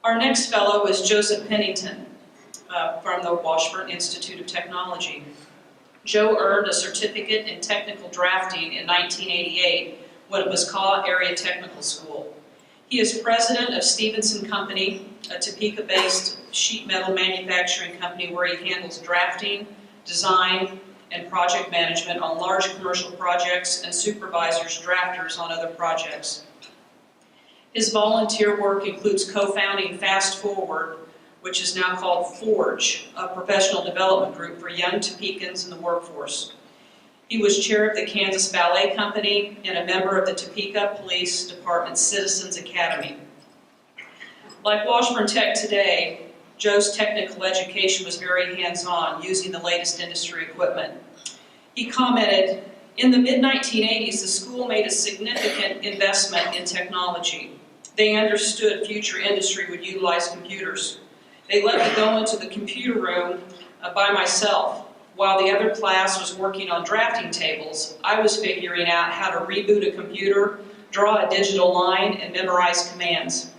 Our next fellow is Joseph Pennington from the Washburn Institute of Technology. Joe earned a certificate in technical drafting in 1988 when it was Kaw Area Technical School. He is president of Stevenson Company, a Topeka-based sheet metal manufacturing company where he handles drafting, design, and project management on large commercial projects and supervisors drafters on other projects. His volunteer work includes co-founding Fast Forward, which is now called Forge, a professional development group for young Topekans in the workforce. He was chair of the Kansas Ballet Company and a member of the Topeka Police Department's Citizens Academy. Like Washburn Tech today, Joe's technical education was very hands-on, using the latest industry equipment. He commented, "In the mid-1980s, the school made a significant investment in technology. They understood future industry would utilize computers. They let me go into the computer room by myself. While the other class was working on drafting tables, I was figuring out how to reboot a computer, draw a digital line, and memorize commands."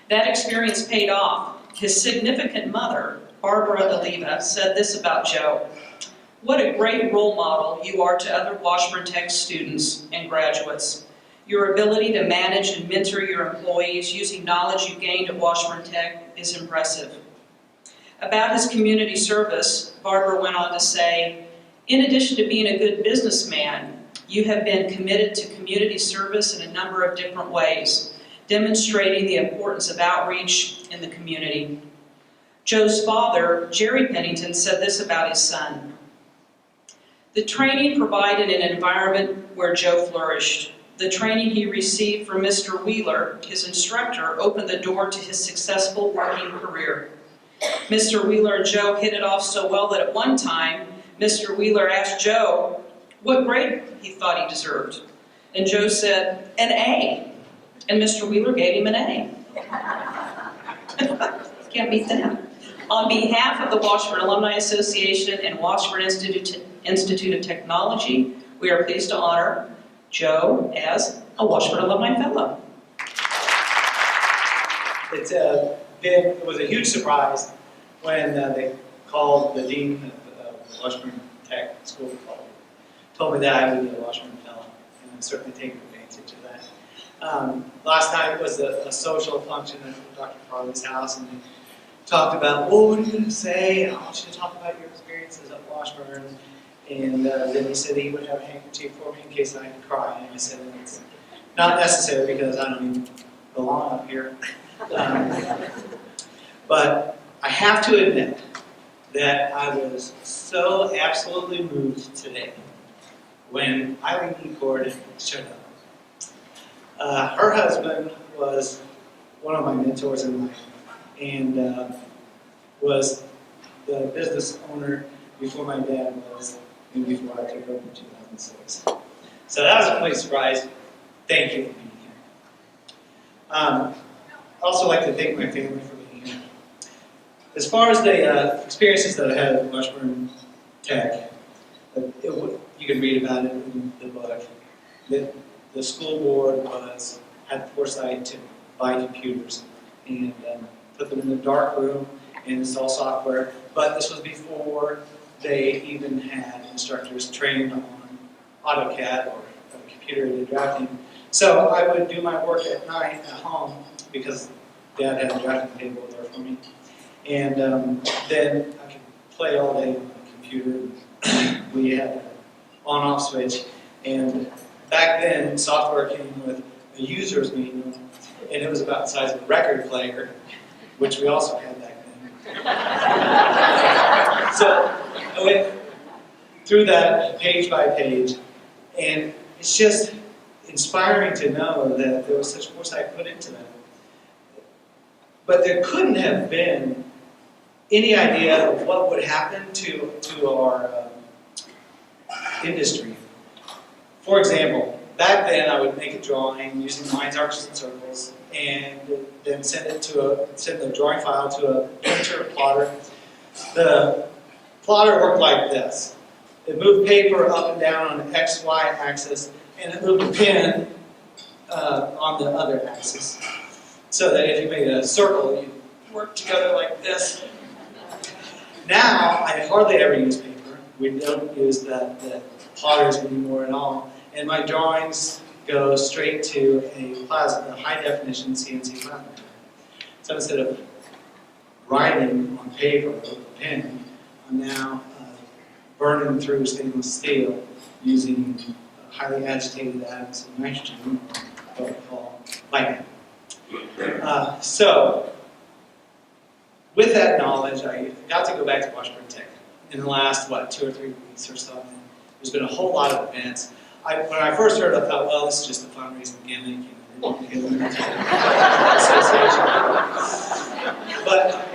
That experience paid off. His significant mother, Barbara Oliva, said this about Joe: "What a great role model you are to other Washburn Tech students and graduates. Your ability to manage and mentor your employees using knowledge you gained at Washburn Tech is impressive." About his community service, Barbara went on to say, "In addition to being a good businessman, you have been committed to community service in a number of different ways, demonstrating the importance of outreach in the community." Joe's father, Jerry Pennington, said this about his son: "The training provided an environment where Joe flourished. The training he received from Mr. Wheeler, his instructor, opened the door to his successful working career. Mr. Wheeler and Joe hit it off so well that at one time, Mr. Wheeler asked Joe what grade he thought he deserved. And Joe said, "An A." And Mr. Wheeler gave him an A. Can't beat that. On behalf of the Washburn Alumni Association and Washburn Institute of Technology, we are pleased to honor Joe as a Washburn Alumni Fellow. It was a huge surprise when they called the dean of the Washburn Tech School, told me that I would be a Washburn Fellow, and I'm certainly taking advantage of that. Last night was a social function at Dr. Farley's house, and they talked about, well, what are you going to say? I want you to talk about your experiences at Washburn. And then he said he would have a handkerchief for me in case I had to cry. And I said, it's not necessary because I don't even belong up here. But I have to admit that I was so absolutely moved today when Eileen Ecord showed up. Her husband was one of my mentors in life and was the business owner before my dad was, and before I took over in 2006. So that was a complete surprise. Thank you for being here. I'd also like to thank my family for being here. As far as the experiences that I had at Washburn Tech, you can read about it in the book. The school board had the foresight to buy computers and put them in the dark room and install software, but this was before they even had instructors trained on AutoCAD or computer-aided drafting. So I would do my work at night at home because Dad had a drafting table there for me. And then I could play all day on the computer. We had an on-off switch. And back then, software came with a user's manual, and it was about the size of a record player, which we also had back then. So I went through that page by page, and it's just inspiring to know that there was such foresight put into that. But there couldn't have been any idea of what would happen to our industry. For example, back then I would make a drawing using lines, arcs, and circles, and then send the drawing file to a printer or plotter. The plotter worked like this. It moved paper up and down on the XY axis, and it moved the pen on the other axis. so that if you made a circle, you work together like this. Now, I hardly ever use paper. We don't use the plotters anymore at all. And my drawings go straight to a high-definition CNC printer. So instead of writing on paper with a pen, I'm now burning through stainless steel using highly agitated atoms of nitrogen, what we call lightning. So, with that knowledge, I got to go back to Washburn Tech in the last, 2 or 3 weeks or so. And there's been a whole lot of events. When I first heard it, I thought, well, this is just a fundraising gimmick, association. But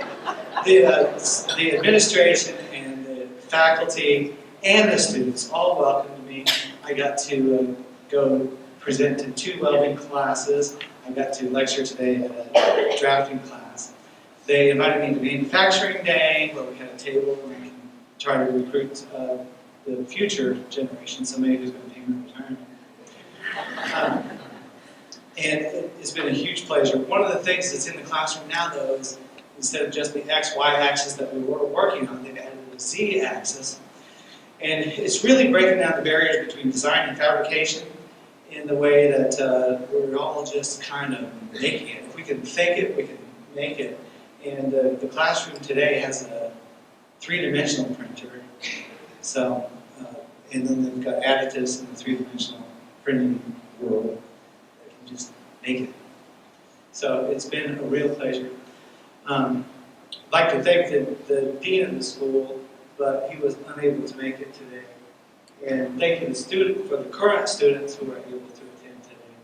the administration and the faculty and the students all welcomed me. I got to go present in 2 welding classes. I got to lecture today at a drafting class. They invited me to manufacturing day, where we had a table where we can try to recruit the future generation, somebody who's going to pay me retirement. And it's been a huge pleasure. One of the things that's in the classroom now, though, is instead of just the X, Y axis that we were working on, they've added a Z axis. And it's really breaking down the barriers between design and fabrication in the way that we're all just kind of making it. If we can think it, we can make it. And the classroom today has a 3-dimensional printer. So, and then they've got additives in the 3-dimensional printing world that can just make it. So it's been a real pleasure. I'd like to thank the dean of the school, but he was unable to make it today. And thank you for the current students who were able to attend today.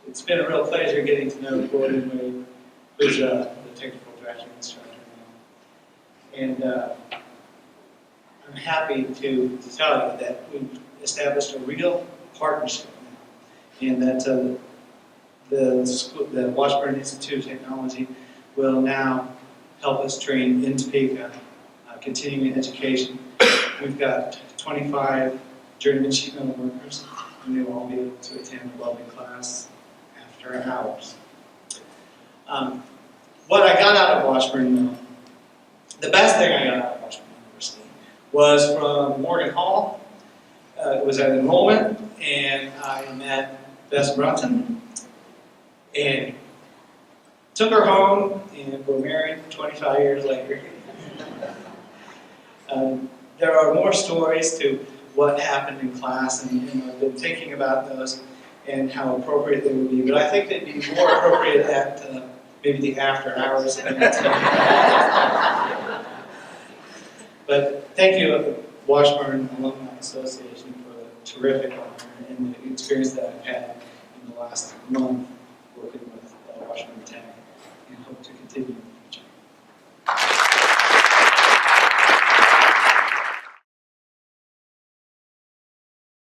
It's been a real pleasure getting to know Gordon Wade, who's the technical drafting instructor now. And I'm happy to tell you that we've established a real partnership now, and that the Washburn Institute of Technology will now help us train in Topeka, continuing education. We've got 25 journeyman sheet metal workers, and they will all be able to attend a welding class after hours. What I got out of Washburn, the best thing I got out of Washburn University was from Morgan Hall. It was at enrollment, and I met Bess Brunton, and took her home, and we're married 25 years later. There are more stories to what happened in class, and I've been thinking about those and how appropriate they would be. But I think they'd be more appropriate at maybe the after hours event. But thank you, Washburn Alumni Association, for the terrific honor and the experience that I've had in the last month working with Washburn Tech, and hope to continue.